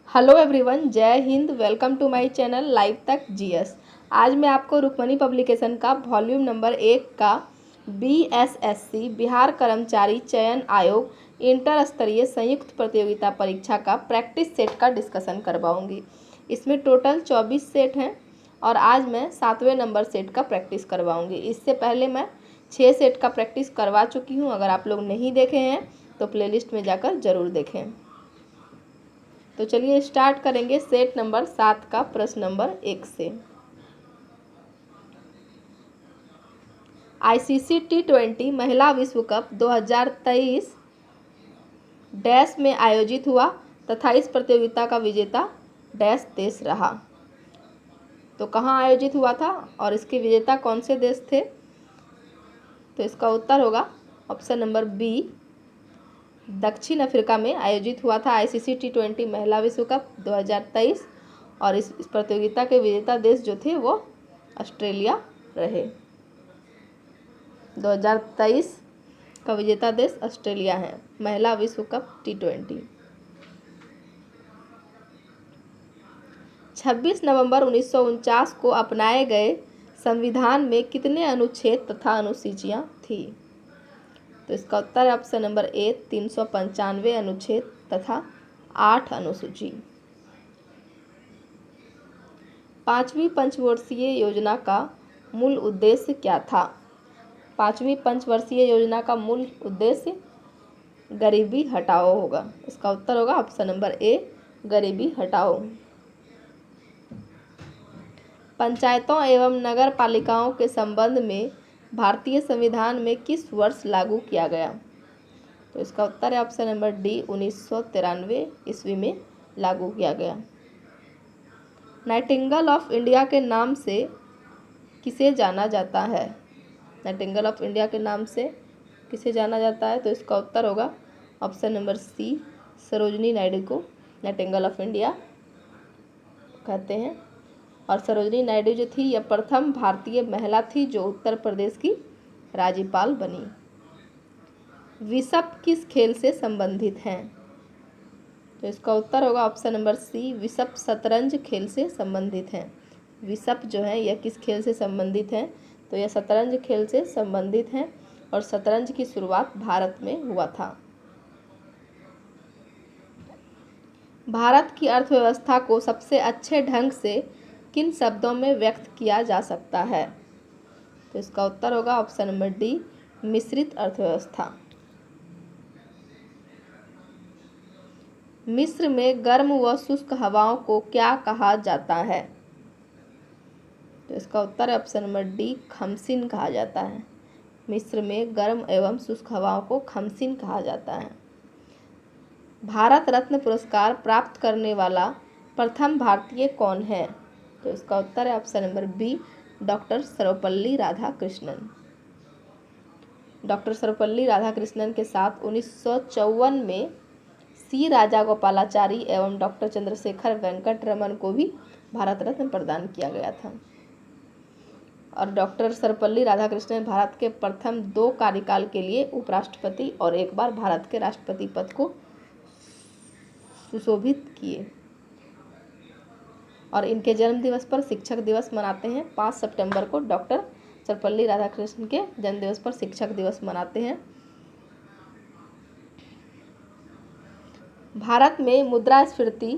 Hello everyone, जय हिंद। Welcome to my channel live तक जीएस। आज मैं आपको रुक्मणी पब्लिकेशन का वॉल्यूम नंबर 1 का बीएसएससी बिहार कर्मचारी चयन आयोग इंटर स्तरीय संयुक्त प्रतियोगिता परीक्षा का प्रैक्टिस सेट का डिस्कशन करवाऊंगी। इसमें टोटल 24 सेट हैं और आज मैं 7वें नंबर सेट का प्रैक्टिस करवाऊंगी। इससे पहले मैं 6 सेट का प्रैक्टिस करवा चुकी हूँ। अगर आप लोग नहीं देखे हैं तो प्लेलिस्ट में जाकर ज़रूर देखें। तो चलिए स्टार्ट करेंगे सेट नंबर 7 का प्रश्न नंबर 1 से। आईसीसी T20 महिला विश्व कप 2023 डैश में आयोजित हुआ तथा इस प्रतियोगिता का विजेता डैश देश रहा। तो कहाँ आयोजित हुआ था और इसके विजेता कौन से देश थे? तो इसका उत्तर होगा ऑप्शन नंबर बी, दक्षिण अफ्रीका में आयोजित हुआ था आईसीसी T20 महिला विश्व कप 2023 और इस प्रतियोगिता के विजेता देश जो थे वो ऑस्ट्रेलिया रहे। 2023 का विजेता देश ऑस्ट्रेलिया है महिला विश्व कप T20। 26 नवंबर 1949 को अपनाए गए संविधान में कितने अनुच्छेद तथा अनुसूचियाँ थी? तो इसका उत्तर है ऑप्शन नंबर ए, 395 अनुच्छेद तथा 8 अनुसूची। 5वीं पंचवर्षीय योजना का मूल उद्देश्य क्या था? 5वीं पंचवर्षीय योजना का मूल उद्देश्य गरीबी हटाओ होगा। इसका उत्तर होगा ऑप्शन नंबर ए, गरीबी हटाओ। पंचायतों एवं नगर पालिकाओं के संबंध में भारतीय संविधान में किस वर्ष लागू किया गया? तो इसका उत्तर है ऑप्शन नंबर डी, 1993 ईस्वी में लागू किया गया। नाइटिंगेल ऑफ इंडिया के नाम से किसे जाना जाता है? नाइटिंगेल ऑफ इंडिया के नाम से किसे जाना जाता है? तो इसका उत्तर होगा option number C, Sarojini Naidu को नाइटिंगेल ऑफ इंडिया कहते हैं। और सरोजिनी नायडू जो थी यह प्रथम भारतीय महिला थी जो उत्तर प्रदेश की राज्यपाल बनी। विशप किस खेल से संबंधित हैं? तो इसका उत्तर होगा ऑप्शन नंबर सी, विशप शतरंज खेल से संबंधित हैं। विशप जो है यह किस खेल से संबंधित है? तो यह शतरंज खेल से संबंधित हैं और शतरंज की शुरुआत भारत में हुआ था। भारत की अर्थव्यवस्था को सबसे अच्छे ढंग से किन शब्दों में व्यक्त किया जा सकता है? तो इसका उत्तर होगा ऑप्शन नंबर डी, मिश्रित अर्थव्यवस्था। मिस्र में गर्म व शुष्क हवाओं को क्या कहा जाता है? तो इसका उत्तर है ऑप्शन नंबर डी, खमसिन कहा जाता है। मिस्र में गर्म एवं शुष्क हवाओं को खमसिन कहा जाता है। भारत रत्न पुरस्कार प्राप्त करने वाला प्रथम भारतीय कौन है? तो इसका उत्तर है option number B, doctor Sarvepalli Radhakrishnan. Doctor Sarvepalli Radhakrishnan के साथ 1954 में सी राजागोपालाचारी एवं डॉक्टर चंद्रशेखर वेंकट रमन को भी भारत रत्न प्रदान किया गया था। और डॉक्टर सर्वपल्ली राधाकृष्णन भारत के प्रथम 2 कार्यकाल के लिए उपराष्ट्रपति और एक बार भारत के राष्ट्रपति पद को सुशोभित किए। और इनके जन्म दिवस पर शिक्षक दिवस मनाते हैं। 5 सितंबर को डॉक्टर सर्वपल्ली राधाकृष्णन के जन्म दिवस पर शिक्षक दिवस मनाते हैं। भारत में मुद्रास्फीति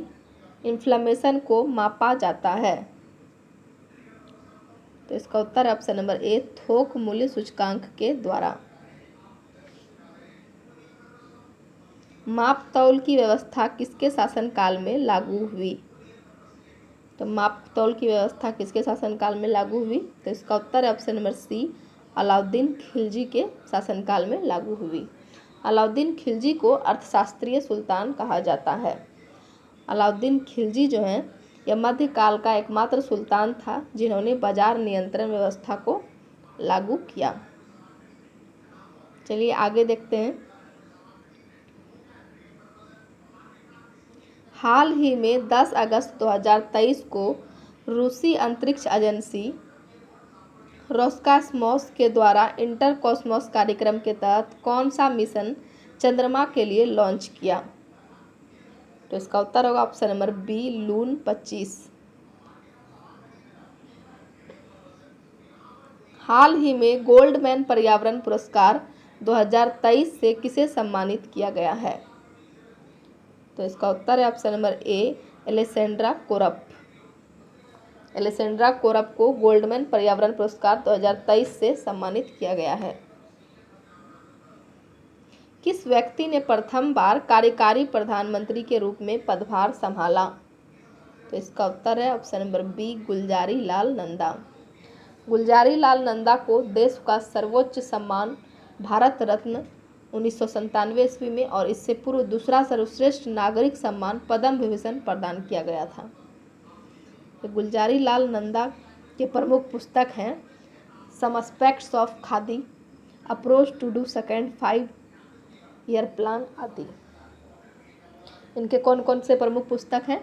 इन्फ्लेमेशन को मापा जाता है। तो इसका उत्तर है ऑप्शन नंबर ए, थोक मूल्य सूचकांक के द्वारा। माप तौल की व्यवस्था किसके शासनकाल में लागू हुई? तो माप तौल की व्यवस्था किसके शासनकाल में लागू हुई? तो इसका उत्तर है option number C, Alauddin Khilji के शासनकाल में लागू हुई। अलाउद्दीन खिलजी को अर्थशास्त्रीय सुल्तान कहा जाता है। अलाउद्दीन खिलजी जो हैं यह मध्यकाल का एकमात्र सुल्तान था जिन्होंने बाजार नियंत्रण व्यवस्था को लागू किया। चलिए आगे देखते हैं। हाल ही में 10 अगस्त 2023 को रूसी अंतरिक्ष एजेंसी रोसकॉस्मोस के द्वारा इंटरकॉस्मोस कार्यक्रम के तहत कौन सा मिशन चंद्रमा के लिए लॉन्च किया? तो इसका उत्तर होगा ऑप्शन नंबर बी, लून 25। हाल ही में गोल्डमैन पर्यावरण पुरस्कार 2023 से किसे सम्मानित किया गया है? तो इसका उत्तर है option number A, Alessandra Korap. Alessandra Korap को गोल्डमैन पर्यावरण पुरस्कार 2023 से सम्मानित किया गया है। किस व्यक्ति ने प्रथम बार कार्यकारी प्रधानमंत्री के रूप में पदभार संभाला? तो इसका उत्तर है option number B, Gulzari Lal Nanda. Gulzari Lal Nanda को देश का सर्वोच्च सम्मान भारत रत्न 1997 ईस्वी में और इससे पूर्व दूसरा सर्वश्रेष्ठ नागरिक सम्मान पद्म विभूषण प्रदान किया गया था। तो गुलजारी लाल नंदा के प्रमुख पुस्तक हैं some aspects of khadi, approach to do second 5 year plan आदि। इनके कौन कौन से प्रमुख पुस्तक हैं?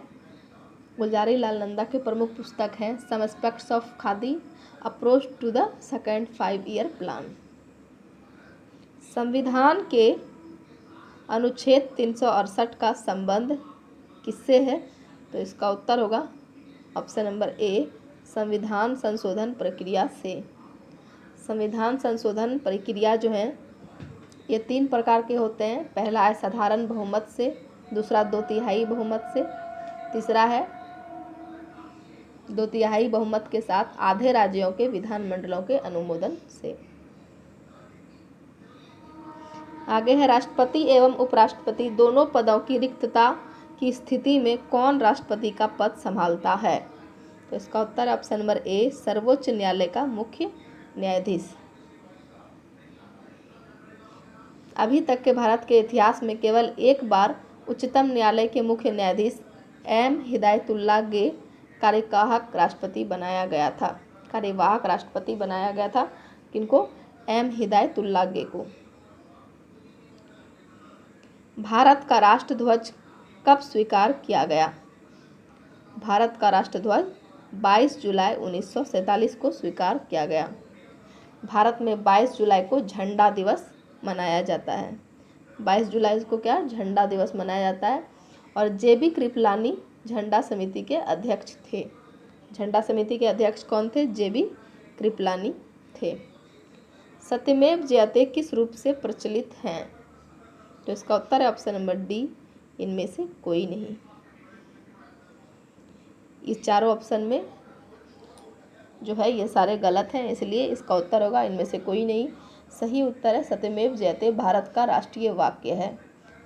गुलजारी लाल नंदा के प्रमुख पुस्तक हैं some aspects of khadi, approach to the second 5 year plan. संविधान के अनुच्छेद 368 का संबंध किससे है? तो इसका उत्तर होगा ऑप्शन नंबर ए, संविधान संशोधन प्रक्रिया से। संविधान संशोधन प्रक्रिया जो है ये 3 प्रकार के होते हैं। पहला है साधारण बहुमत से, दूसरा 2/3 बहुमत से, तीसरा है 2/3 बहुमत के साथ आधे राज्यों के विधानमंडलों के अनुमोदन से। आगे है राष्ट्रपति एवं उपराष्ट्रपति दोनों पदों की रिक्तता की स्थिति में कौन राष्ट्रपति का पद संभालता है? तो इसका उत्तर ऑप्शन नंबर ए, सर्वोच्च न्यायालय का मुख्य न्यायाधीश। अभी तक के भारत के इतिहास में केवल एक बार उच्चतम न्यायालय के मुख्य न्यायाधीश एम हिदायतुल्लाह गे कार्यवाहक राष्ट्रपति बनाया गया था। किनको? एम हिदायतुल्लाह गे को। भारत का राष्ट्रध्वज कब स्वीकार किया गया? भारत का राष्ट्रध्वज 22 जुलाई 1947 को स्वीकार किया गया। भारत में 22 जुलाई को झंडा दिवस मनाया जाता है। 22 जुलाई को क्या झंडा दिवस मनाया जाता है। और जेबी कृपलानी झंडा समिति के अध्यक्ष थे। झंडा समिति के अध्यक्ष कौन थे? जेबी कृपलानी थे। सत्यमेव जयते किस रूप से प्रचलित हैं? तो इसका उत्तर है ऑप्शन नंबर डी, इनमें से कोई नहीं। इस चारों ऑप्शन में जो है ये सारे गलत हैं, इसलिए इसका उत्तर होगा इनमें से कोई नहीं। सही उत्तर है सत्यमेव जयते भारत का राष्ट्रीय वाक्य है,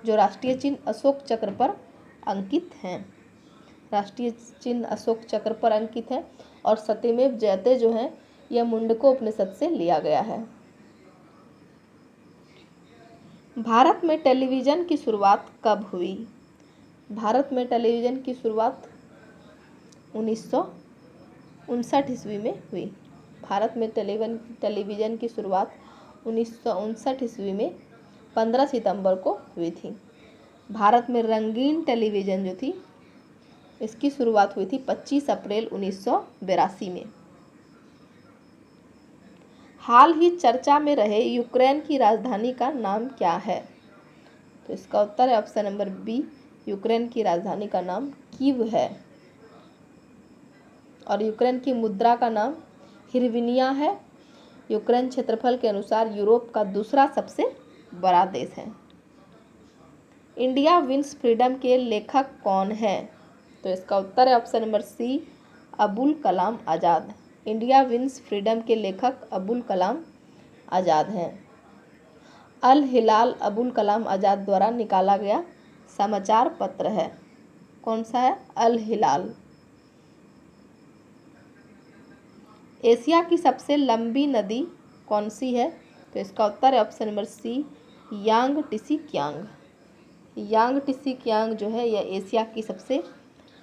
जो राष्ट्रीय चिन्ह अशोक चक्र पर अंकित हैं। राष्ट्रीय चिन्ह अशोक चक्र पर अंकित है और सत्यमेव जयते जो है यह मुंडकोपनिषद से लिया गया है। भारत में टेलीविज़न की शुरुआत कब हुई? भारत में टेलीविज़न की शुरुआत 1959 ईस्वी में हुई। भारत में टेलीविज़न की शुरुआत 1959 ईस्वी में 15 सितंबर को हुई थी। भारत में रंगीन टेलीविज़न जो थी इसकी शुरुआत हुई थी 25 अप्रैल 1982 में। हाल ही चर्चा में रहे यूक्रेन की राजधानी का नाम क्या है? तो इसका उत्तर है ऑप्शन नंबर बी, यूक्रेन की राजधानी का नाम कीव है। और यूक्रेन की मुद्रा का नाम हिरविनिया है। यूक्रेन क्षेत्रफल के अनुसार यूरोप का दूसरा सबसे बड़ा देश है। इंडिया विंस फ्रीडम के लेखक कौन है? तो इसका उत्तर है ऑप्शन नंबर सी, Abul Kalam Azad. India wins freedom के लेखक अबुल कलाम आज़ाद हैं। अल हिलाल अबुल कलाम आज़ाद द्वारा निकाला गया समाचार पत्र है। कौन सा है? अल हिलाल। एशिया की सबसे लंबी नदी कौन सी है? तो इसका उत्तर है ऑप्शन नंबर सी, यांगटीसी कियांग। यांगटीसी कियांग जो है यह एशिया की सबसे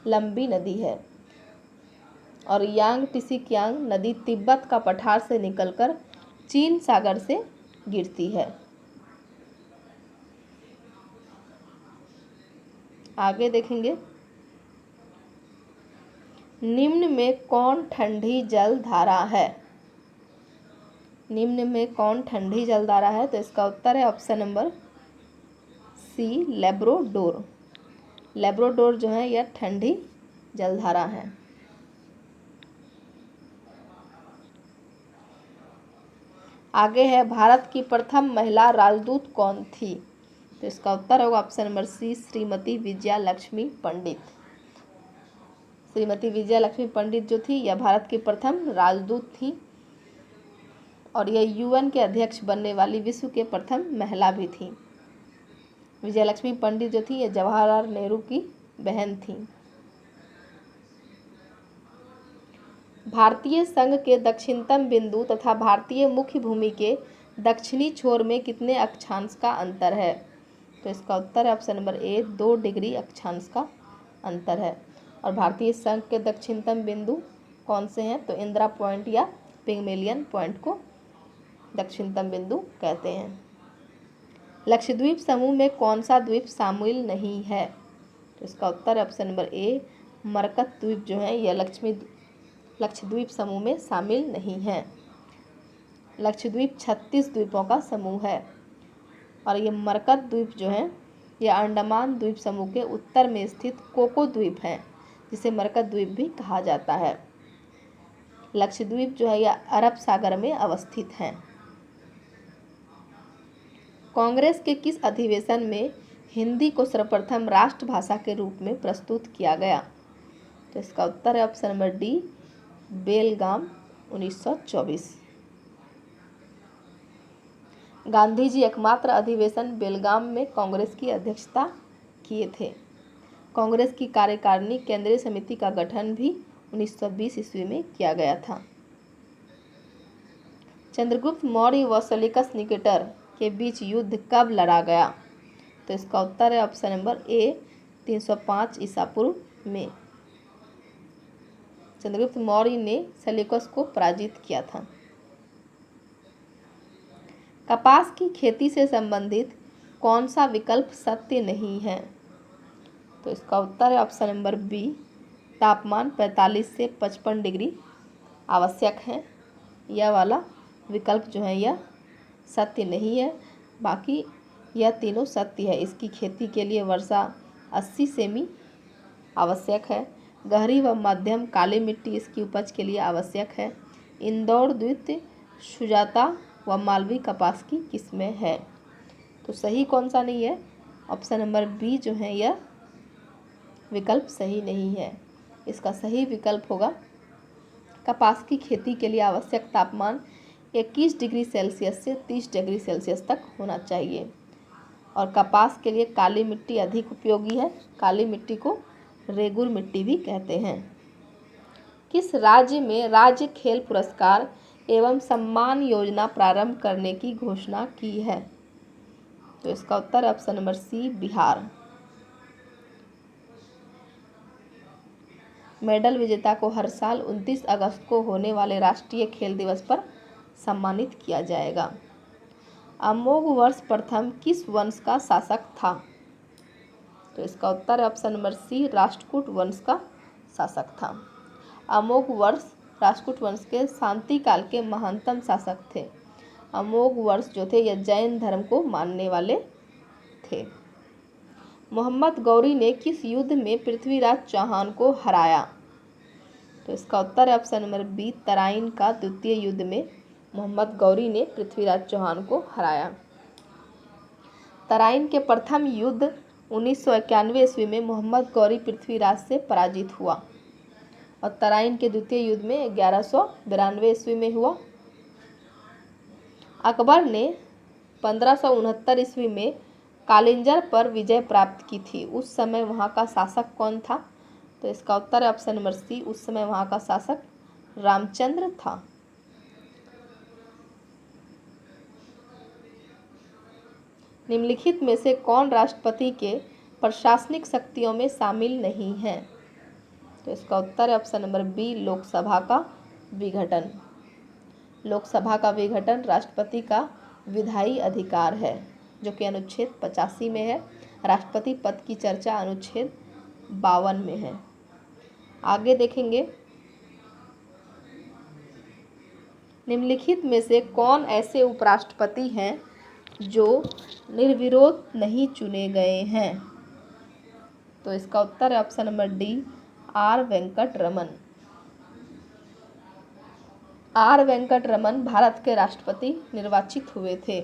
लंबी नदी है। और यांगटीसी कियांग नदी तिब्बत का पठार से निकलकर चीन सागर से गिरती है। आगे देखेंगे, निम्न में कौन ठंडी जल धारा है? निम्न में कौन ठंडी जल धारा है? तो इसका उत्तर है option number C, Labrador. Labrador जो है यह ठंडी जलधारा है। आगे है, भारत की प्रथम महिला राजदूत कौन थी? तो इसका उत्तर होगा option number C, Shrimati Vijaya Lakshmi Pandit. Shrimati Vijaya Lakshmi Pandit जो थी यह भारत की प्रथम राजदूत थी और यह यूएन के अध्यक्ष बनने वाली विश्व के प्रथम महिला भी थी। विजया लक्ष्मी पंडित जो थी यह जवाहरलाल नेहरू की बहन थी। भारतीय संघ के दक्षिणतम बिंदु तथा भारतीय मुख्य भूमि के दक्षिणी छोर में कितने अक्षांश का अंतर है? तो इसका उत्तर है ऑप्शन नंबर ए, 2 डिग्री अक्षांश का अंतर है। और भारतीय संघ के दक्षिणतम बिंदु कौन से हैं? तो इंदिरा पॉइंट या पिग्मेलियन पॉइंट को दक्षिणतम बिंदु कहते हैं। लक्षद्वीप समूह में कौन सा द्वीप शामिल नहीं है? तो इसका उत्तर है ऑप्शन नंबर ए, मरकत द्वीप जो है यह लक्षद्वीप समूह में शामिल नहीं है। लक्षद्वीप 36 द्वीपों का समूह है और ये मरकत द्वीप जो है यह अंडमान द्वीप समूह के उत्तर में स्थित कोको द्वीप है, जिसे मरकत द्वीप भी कहा जाता है। लक्षद्वीप जो है यह अरब सागर में अवस्थित है। कांग्रेस के किस अधिवेशन में हिंदी को सर्वप्रथम राष्ट्रभाषा के रूप में प्रस्तुत किया गया? तो इसका उत्तर है ऑप्शन नंबर डी, बेलगाम 1924। गांधी जी एकमात्र अधिवेशन बेलगाम में कांग्रेस की अध्यक्षता किए थे। कांग्रेस की कार्यकारिणी केंद्रीय समिति का गठन भी 1920 ईस्वी में किया गया था। चंद्रगुप्त मौर्य व सेल्यूकस निकेटर के बीच युद्ध कब लड़ा गया? तो इसका उत्तर है ऑप्शन नंबर ए, 305 ईसा पूर्व में। चंद्रगुप्त मौर्य ने सेल्यूकस को पराजित किया था। कपास की खेती से संबंधित कौन सा विकल्प सत्य नहीं है? तो इसका उत्तर है ऑप्शन नंबर बी, तापमान 45 से 55 डिग्री आवश्यक है। यह वाला विकल्प जो है यह सत्य नहीं है, बाकी यह तीनों सत्य है। इसकी खेती के लिए वर्षा 80 सेमी आवश्यक है। गहरी व मध्यम काली मिट्टी इसकी उपज के लिए आवश्यक है। इंदौर, द्वितीय, सुजाता व मालवी कपास की किस्में हैं। तो सही कौन सा नहीं है? ऑप्शन नंबर बी जो है यह विकल्प सही नहीं है। इसका सही विकल्प होगा, कपास की खेती के लिए आवश्यक तापमान 21 डिग्री सेल्सियस से 30 डिग्री सेल्सियस तक होना चाहिए और कपास के लिए काली मिट्टी अधिक उपयोगी है। काली मिट्टी को रेगुर मिट्टी भी कहते हैं। किस राज्य में राज्य खेल पुरस्कार एवं सम्मान योजना प्रारंभ करने की घोषणा की है? तो इसका उत्तर option number C, Bihar. Medal विजेता को हर साल 29 अगस्त को होने वाले राष्ट्रीय खेल दिवस पर सम्मानित किया जाएगा। अमोघ वर्ष प्रथम किस वंश का शासक था? तो इसका उत्तर ऑप्शन नंबर सी, राष्ट्रकूट वंश का शासक था। अमोघ वर्ष राष्ट्रकूट वंश के शांति काल के महानतम शासक थे। अमोघ वर्ष जो थे यह जैन धर्म को मानने वाले थे। मोहम्मद गौरी ने किस युद्ध में पृथ्वीराज चौहान को हराया? तो इसका उत्तर है ऑप्शन नंबर बी, तराइन का द्वितीय युद्ध में मोहम्मद गौरी ने पृथ्वीराज चौहान को हराया। तराइन के प्रथम युद्ध 1991 ईस्वी में मोहम्मद गौरी पृथ्वीराज से पराजित हुआ और तराइन के द्वितीय युद्ध में 1192 ईस्वी में हुआ। अकबर ने 1569 ईस्वी में कालिंजर पर विजय प्राप्त की थी। उस समय वहाँ का शासक कौन था? तो इसका उत्तर है ऑप्शन नंबर सी, उस समय वहाँ का शासक रामचंद्र था। निम्नलिखित में से कौन राष्ट्रपति के प्रशासनिक शक्तियों में शामिल नहीं है? तो इसका उत्तर है ऑप्शन नंबर बी, लोकसभा का विघटन। लोकसभा का विघटन राष्ट्रपति का विधायी अधिकार है, जो कि अनुच्छेद 85 में है। राष्ट्रपति पद की चर्चा अनुच्छेद 52 में है। आगे देखेंगे, निम्नलिखित में से कौन ऐसे उपराष्ट्रपति हैं जो निर्विरोध नहीं चुने गए हैं? तो इसका उत्तर है option number D, R Venkataraman. R Venkataraman Bharat के राष्ट्रपति निर्वाचित हुए थे।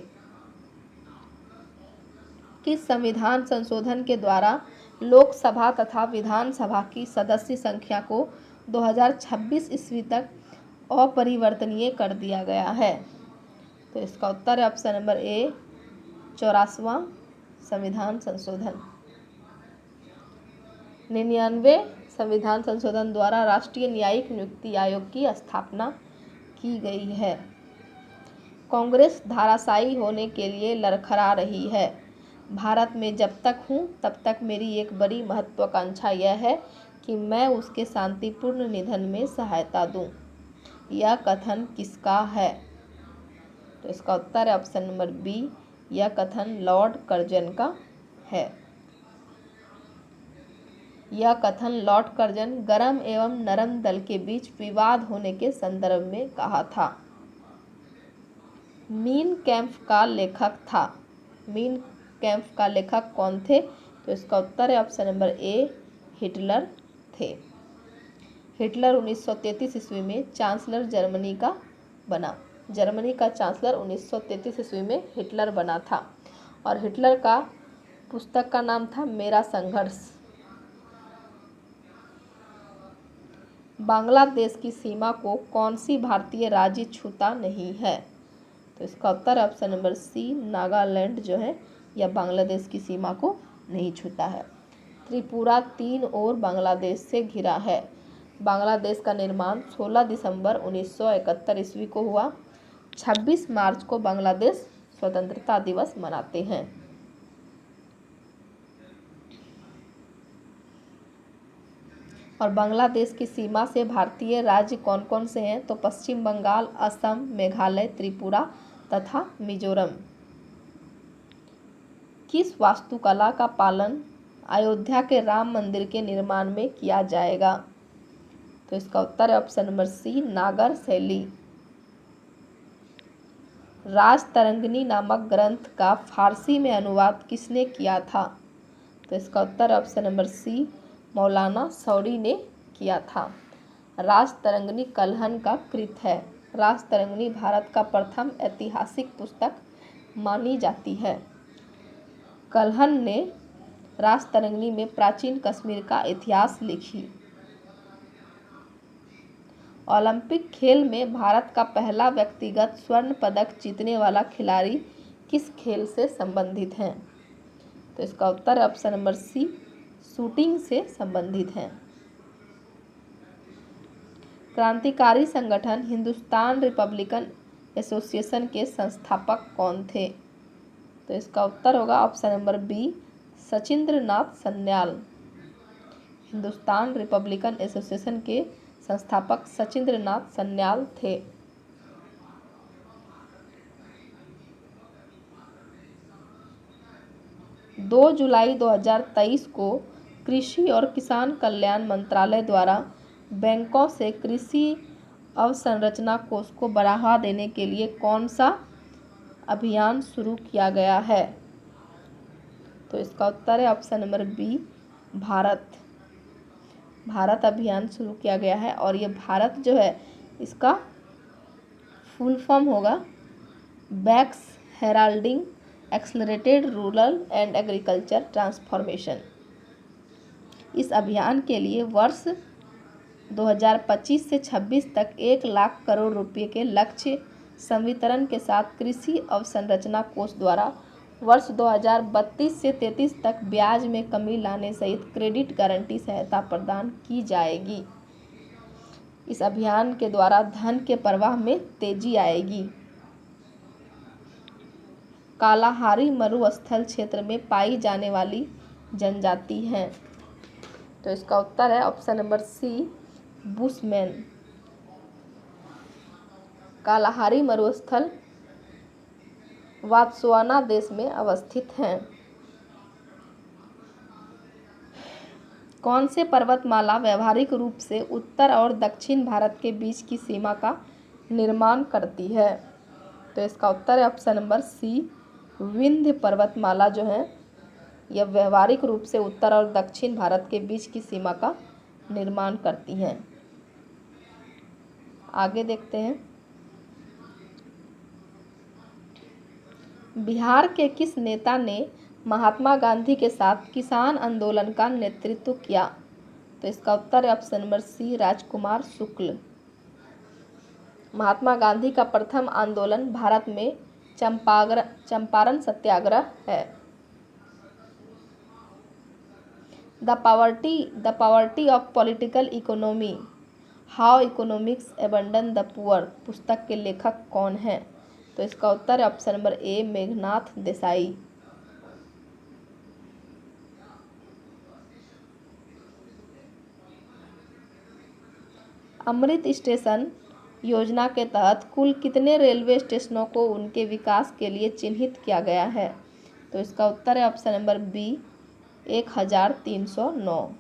किस संविधान संशोधन के द्वारा लोकसभा तथा विधानसभा की सदस्य संख्या को 2026 ईस्वी तक अपरिवर्तनीय कर दिया गया है? तो इसका उत्तर है ऑप्शन नंबर ए, 84वां संविधान संशोधन। 99वें संविधान संशोधन द्वारा राष्ट्रीय न्यायिक नियुक्ति आयोग की स्थापना की गई है। कांग्रेस धाराशायी होने के लिए लड़खड़ा रही है। भारत में जब तक हूँ तब तक मेरी एक बड़ी महत्वाकांक्षा यह है कि मैं उसके शांतिपूर्ण निधन में सहायता दूं। यह कथन किसका है? तो इसका उत्तर है ऑप्शन नंबर बी, यह कथन लॉर्ड कर्जन का है। यह कथन लॉर्ड कर्जन गरम एवं नरम दल के बीच विवाद होने के संदर्भ में कहा था। मीन कैम्प का लेखक था। मीन कैम्प का लेखक कौन थे? तो इसका उत्तर है ऑप्शन नंबर ए, हिटलर थे। हिटलर 1933 ईस्वी में चांसलर जर्मनी का बना। जर्मनी का चांसलर 1933 ईस्वी में हिटलर बना था और हिटलर का पुस्तक का नाम था मेरा संघर्ष। बांग्लादेश की सीमा को कौन सी भारतीय राज्य छूता नहीं है? तो इसका उत्तर ऑप्शन नंबर सी, नागालैंड जो है यह बांग्लादेश की सीमा को नहीं छूता है। त्रिपुरा 3 ओर बांग्लादेश से घिरा है। बांग्लादेश का निर्माण 16 दिसंबर 1971 ईस्वी को हुआ। 26 मार्च को बांग्लादेश स्वतंत्रता दिवस मनाते हैं। और बांग्लादेश की सीमा से भारतीय राज्य कौन कौन से हैं? तो पश्चिम बंगाल, असम, मेघालय, त्रिपुरा तथा मिजोरम। किस वास्तुकला का पालन अयोध्या के राम मंदिर के निर्माण में किया जाएगा? तो इसका उत्तर है ऑप्शन नंबर सी, नागर शैली। राजतरंगिणी नामक ग्रंथ का फारसी में अनुवाद किसने किया था? तो इसका उत्तर ऑप्शन नंबर सी, मौलाना शौरी ने किया था। राजतरंगिणी कल्हण का कृत है। राजतरंगिणी भारत का प्रथम ऐतिहासिक पुस्तक मानी जाती है। कल्हण ने राजतरंगिणी में प्राचीन कश्मीर का इतिहास लिखी। ओलंपिक खेल में भारत का पहला व्यक्तिगत स्वर्ण पदक जीतने वाला खिलाड़ी किस खेल से संबंधित है? तो इसका उत्तर ऑप्शन नंबर सी, शूटिंग से संबंधित है। क्रांतिकारी संगठन हिंदुस्तान रिपब्लिकन एसोसिएशन के संस्थापक कौन थे? तो इसका उत्तर होगा option number B, Sachindra Nath Sanyal. Hindustan Republican association के संस्थापक सचिंद्र नाथ सन्याल थे। दो जुलाई 2023 को कृषि और किसान कल्याण मंत्रालय द्वारा बैंकों से कृषि अवसंरचना कोष को बढ़ावा देने के लिए कौन सा अभियान शुरू किया गया है? तो इसका उत्तर है ऑप्शन नंबर बी, भारत अभियान शुरू किया गया है। और ये भारत जो है इसका फुल फॉर्म होगा banks heralding accelerated rural and agriculture transformation. इस अभियान के लिए वर्ष 2025 से 26 तक 1 लाख करोड़ रुपए के लक्ष्य संवितरण के साथ कृषि अवसंरचना कोष द्वारा वर्ष 2032 से 33 तक ब्याज में कमी लाने सहित क्रेडिट गारंटी सहायता प्रदान की जाएगी। इस अभियान के द्वारा धन के प्रवाह में तेजी आएगी। कालाहारी मरुस्थल क्षेत्र में पाई जाने वाली जनजाति है। तो इसका उत्तर है option number C, Bushman. Kalahari मरुस्थल बोत्सवाना देश में अवस्थित हैं। कौन से पर्वतमाला व्यावहारिक रूप से उत्तर और दक्षिण भारत के बीच की सीमा का निर्माण करती है? तो इसका उत्तर है ऑप्शन नंबर सी, विंध्य पर्वतमाला जो है यह व्यवहारिक रूप से उत्तर और दक्षिण भारत के बीच की सीमा का निर्माण करती हैं। आगे देखते हैं, बिहार के किस नेता ने महात्मा गांधी के साथ किसान आंदोलन का नेतृत्व किया? तो इसका उत्तर है option number C, Rajkumar Shukla. Mahatma Gandhi का प्रथम आंदोलन भारत में चंपारण सत्याग्रह है। The poverty of political economy, how economics abandon the poor पुस्तक के लेखक कौन हैं? तो इसका उत्तर है option number A, Meghnad Desai. Amrit station योजना के तहत कुल कितने रेलवे स्टेशनों को उनके विकास के लिए चिन्हित किया गया है? तो इसका उत्तर है ऑप्शन नंबर बी, 1309।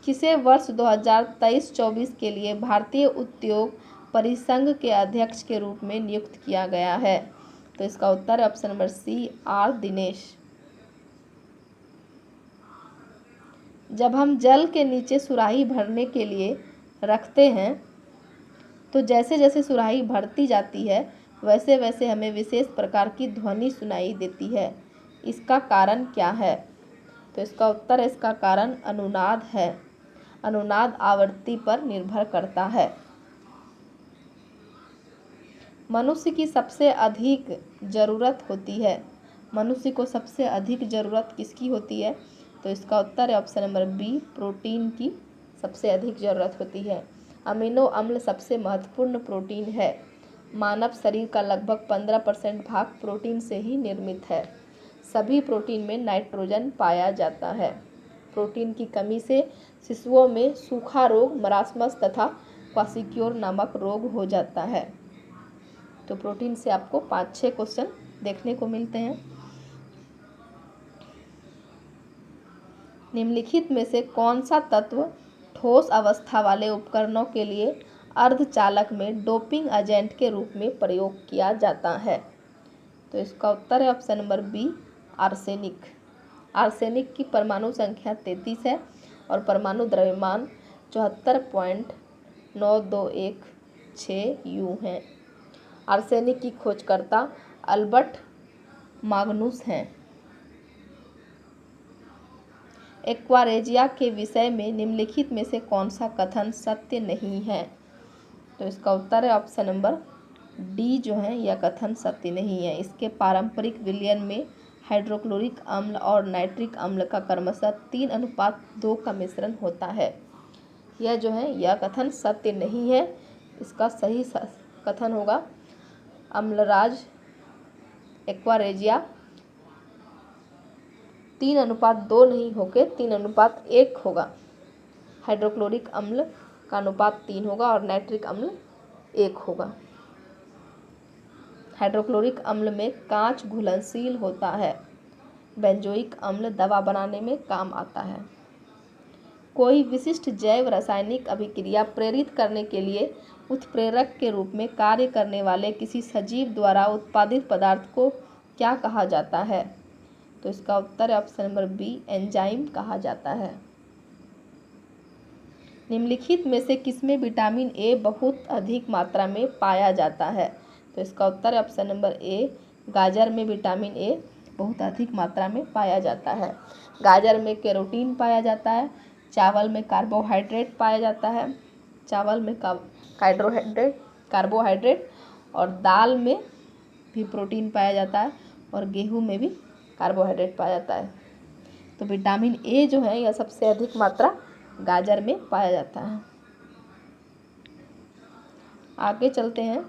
किसे वर्ष 2023-24 के लिए भारतीय उद्योग परिसंघ के अध्यक्ष के रूप में नियुक्त किया गया है? तो इसका उत्तर है option number C, R Dinesh. जब हम जल के नीचे सुराही भरने के लिए रखते हैं तो जैसे जैसे सुराही भरती जाती है वैसे वैसे हमें विशेष प्रकार की ध्वनि सुनाई देती है। इसका कारण क्या है? तो इसका उत्तर है, इसका कारण अनुनाद है। अनुनाद आवृत्ति पर निर्भर करता है। मनुष्य की सबसे अधिक ज़रूरत होती है, मनुष्य को सबसे अधिक ज़रूरत किसकी होती है? तो इसका उत्तर है ऑप्शन नंबर बी, प्रोटीन की सबसे अधिक ज़रूरत होती है। अमीनो अम्ल सबसे महत्वपूर्ण प्रोटीन है। मानव शरीर का लगभग 15% भाग प्रोटीन से ही निर्मित है। सभी प्रोटीन में नाइट्रोजन पाया जाता है। प्रोटीन की कमी से शिशुओं में सूखा रोग, मरासमस तथा क्वाशियोर नामक रोग हो जाता है। तो प्रोटीन से आपको 5-6 क्वेश्चन देखने को मिलते हैं। निम्नलिखित में से कौन सा तत्व ठोस अवस्था वाले उपकरणों के लिए अर्धचालक में डोपिंग एजेंट के रूप में प्रयोग किया जाता है? तो इसका उत्तर है option number B, arsenic. Arsenic की परमाणु संख्या 33 है और परमाणु द्रव्यमान 74.9216 U है। आर्सेनिक की खोजकर्ता अल्बर्ट माग्नुस हैं। एक्वारेजिया के विषय में निम्नलिखित में से कौन सा कथन सत्य नहीं है? तो इसका उत्तर है ऑप्शन नंबर डी, जो है यह कथन सत्य नहीं है। इसके पारंपरिक विलयन में हाइड्रोक्लोरिक अम्ल और नाइट्रिक अम्ल का क्रमशः 3:2 का मिश्रण होता है। यह जो है यह कथन सत्य नहीं है। इसका सही कथन होगा अम्लराज एक्वारेजिया 3:2 नहीं होकर 3:1 होगा। हाइड्रोक्लोरिक अम्ल का अनुपात 3 होगा और नाइट्रिक अम्ल 1 होगा। हाइड्रोक्लोरिक अम्ल में कांच घुलनशील होता है। बेंजोइक अम्ल दवा बनाने में काम आता है। कोई विशिष्ट जैव रासायनिक अभिक्रिया प्रेरित करने के लिए उत्प्रेरक के रूप में कार्य करने वाले किसी सजीव द्वारा उत्पादित पदार्थ को क्या कहा जाता है? तो इसका उत्तर है ऑप्शन नंबर बी, एंजाइम कहा जाता है। निम्नलिखित में से किसमें विटामिन ए बहुत अधिक मात्रा में पाया जाता है? तो इसका उत्तर है ऑप्शन नंबर ए, गाजर में विटामिन ए बहुत अधिक मात्रा में पाया जाता है। गाजर में कैरोटीन पाया जाता है। चावल में कार्बोहाइड्रेट पाया जाता है। चावल में कार्बोहाइड्रेट और दाल में भी प्रोटीन पाया जाता है और गेहूं में भी कार्बोहाइड्रेट पाया जाता है। तो विटामिन ए जो है यह सबसे अधिक मात्रा गाजर में पाया जाता है। आगे चलते हैं।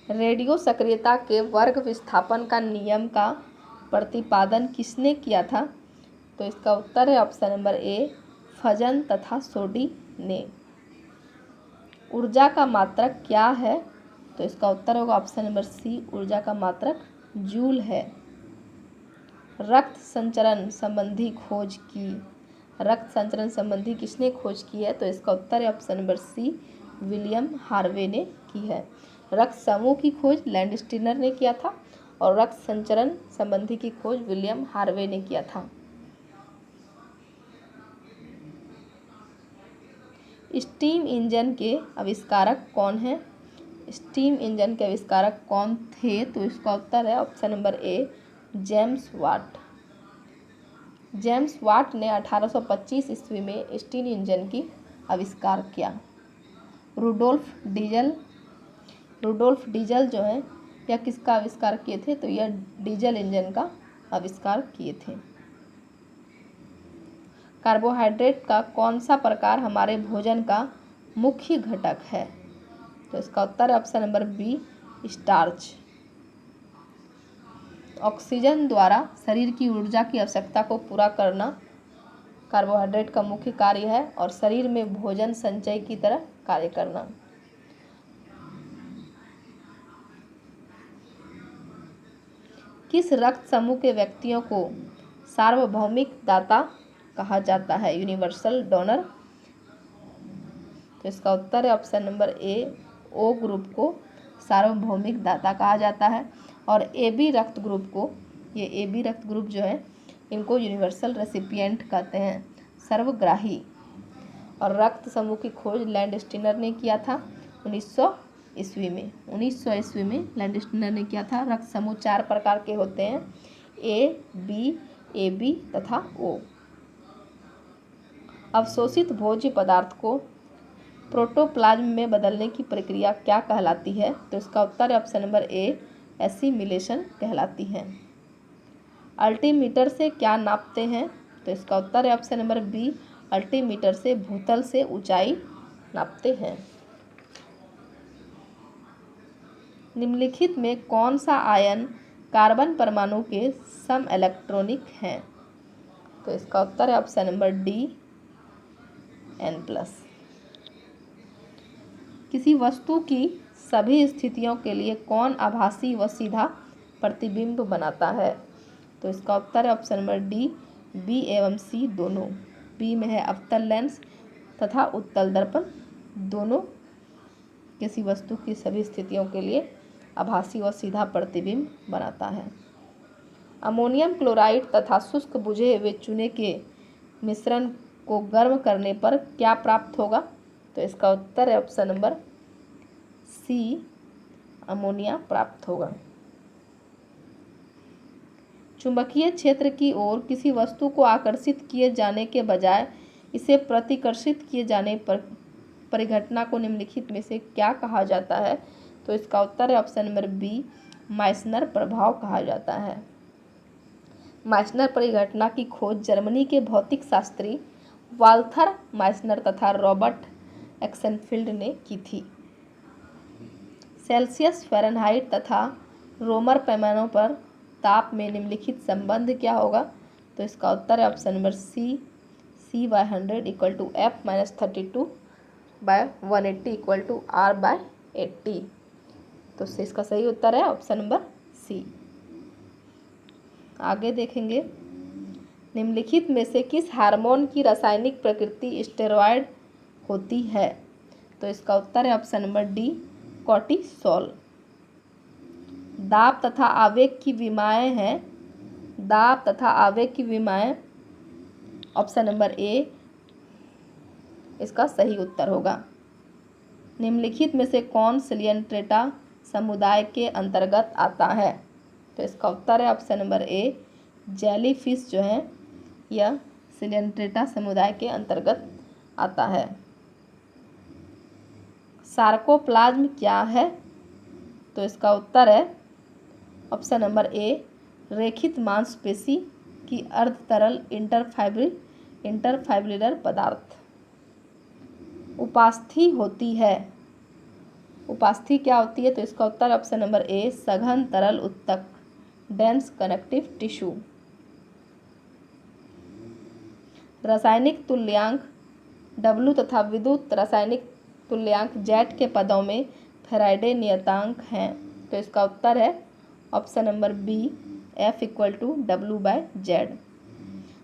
रेडियो सक्रियता के वर्ग विस्थापन का नियम का प्रतिपादन किसने किया था? तो इसका उत्तर है ऑप्शन नंबर ए, फजन तथा सोडी ने। ऊर्जा का मात्रक क्या है? तो इसका उत्तर होगा ऑप्शन नंबर सी, ऊर्जा का मात्रक जूल है। रक्त संचरण संबंधी खोज की, रक्त संचरण संबंधी किसने खोज की है? तो इसका उत्तर है option number C, William Harvey ने की है। रक्त समूह की खोज लैंडस्टीनर ने किया था और रक्त संचरण संबंधी की खोज विलियम हार्वे ने किया था। स्टीम इंजन के आविष्कारक कौन हैं? स्टीम इंजन के आविष्कारक कौन थे? तो इसका उत्तर है option number A, James Watt. James Watt ने 1825 ईस्वी में स्टीम इंजन की आविष्कार किया। रुडोल्फ डीजल जो है यह किसका आविष्कार किए थे? तो यह डीजल इंजन का आविष्कार किए थे। कार्बोहाइड्रेट का कौन सा प्रकार हमारे भोजन का मुख्य घटक है? तो इसका उत्तर है option number B, starch. Oxygen द्वारा शरीर की ऊर्जा की आवश्यकता को पूरा करना कार्बोहाइड्रेट का मुख्य कार्य है और शरीर में भोजन संचय की तरह कार्य करना। किस रक्त समूह के व्यक्तियों को सार्वभौमिक दाता कहा जाता है? Universal donor. तो इसका उत्तर है option number A, O group को सार्वभौमिक दाता कहा जाता है और AB रक्त ग्रुप को, ये AB रक्त ग्रुप जो है इनको यूनिवर्सल रेसिपिएंट कहते हैं, सर्वग्राही। और रक्त समूह की खोज लैंडस्टीनर ने किया था 1900 ईस्वी में। 1900 ईस्वी में लैंडस्टीनर ने किया था। रक्त समूह 4 प्रकार के होते हैं, A, B, AB तथा O। अवशोषित भोज्य पदार्थ को प्रोटोप्लाज्म में बदलने की प्रक्रिया क्या कहलाती है? तो इसका उत्तर है ऑप्शन नंबर ए, एसिमिलेशन कहलाती है। अल्टीमीटर से क्या नापते हैं? तो इसका उत्तर है ऑप्शन नंबर बी, अल्टीमीटर से भूतल से ऊंचाई नापते हैं। निम्नलिखित में कौन सा आयन कार्बन परमाणु के सम इलेक्ट्रॉनिक हैं? तो इसका उत्तर है ऑप्शन नंबर डी, N+। किसी वस्तु की सभी स्थितियों के लिए कौन आभासी व सीधा प्रतिबिंब बनाता है? तो इसका उत्तर है ऑप्शन नंबर डी, बी एवं सी दोनों। बी में है अवतल लेंस तथा उत्तल दर्पण, दोनों किसी वस्तु की सभी स्थितियों के लिए आभासी व सीधा प्रतिबिंब बनाता है। अमोनियम क्लोराइड तथा शुष्क बुझे हुए चूने के मिश्रण को गर्म करने पर क्या प्राप्त होगा? तो इसका उत्तर है ऑप्शन नंबर सी, अमोनिया प्राप्त होगा। चुंबकीय क्षेत्र की ओर किसी वस्तु को आकर्षित किए जाने के बजाय इसे प्रतिकर्षित किए जाने पर परिघटना को निम्नलिखित में से क्या कहा जाता है? तो इसका उत्तर है ऑप्शन नंबर बी, माइसनर प्रभाव कहा जाता है। माइसनर परिघटना की खोज जर्मनी के भौतिक शास्त्री वाल्थर माइसनर तथा रॉबर्ट एक्सेनफील्ड ने की थी। सेल्सियस, फ़ारेनहाइट तथा रोमर पैमानों पर ताप में निम्नलिखित संबंध क्या होगा? तो इसका उत्तर है ऑप्शन नंबर सी, C/100 = F-32/180 = R/80। तो इसका सही उत्तर है ऑप्शन नंबर सी। आगे देखेंगे, निम्नलिखित में से किस हार्मोन की रासायनिक प्रकृति स्टेरॉयड होती है? तो इसका उत्तर है ऑप्शन नंबर डी, कॉर्टिसोल। दाब तथा आवेग की विमाएँ हैं, दाब तथा आवेग की विमाएँ ऑप्शन नंबर ए इसका सही उत्तर होगा। निम्नलिखित में से कौन सिलियंट्रेटा समुदाय के अंतर्गत आता है? तो इसका उत्तर है ऑप्शन नंबर ए, जेलीफिश जो है यह सिलियंट्रेटा समुदाय के अंतर्गत आता है। सार्कोप्लाज्म क्या है? तो इसका उत्तर है ऑप्शन नंबर ए, रेखित मांसपेशी की अर्ध तरल इंटरफाइब्रिलर पदार्थ। उपास्थि होती है, उपास्थि क्या होती है? तो इसका उत्तर ऑप्शन नंबर ए, सघन तरल उत्तक, डेंस कनेक्टिव टिश्यू। रासायनिक तुल्यांक W तथा विद्युत रासायनिक तुल्यांक Z के पदों में फैराडे नियतांक हैं। तो इसका उत्तर है option number B, F = W/Z।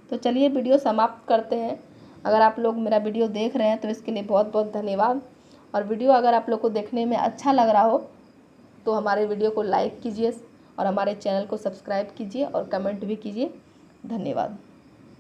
तो चलिए वीडियो समाप्त करते हैं। अगर आप लोग मेरा वीडियो देख रहे हैं तो इसके लिए बहुत बहुत धन्यवाद। और वीडियो अगर आप लोग को देखने में अच्छा लग रहा हो तो हमारे वीडियो को लाइक कीजिए और हमारे चैनल को सब्सक्राइब कीजिए और कमेंट भी कीजिए। धन्यवाद।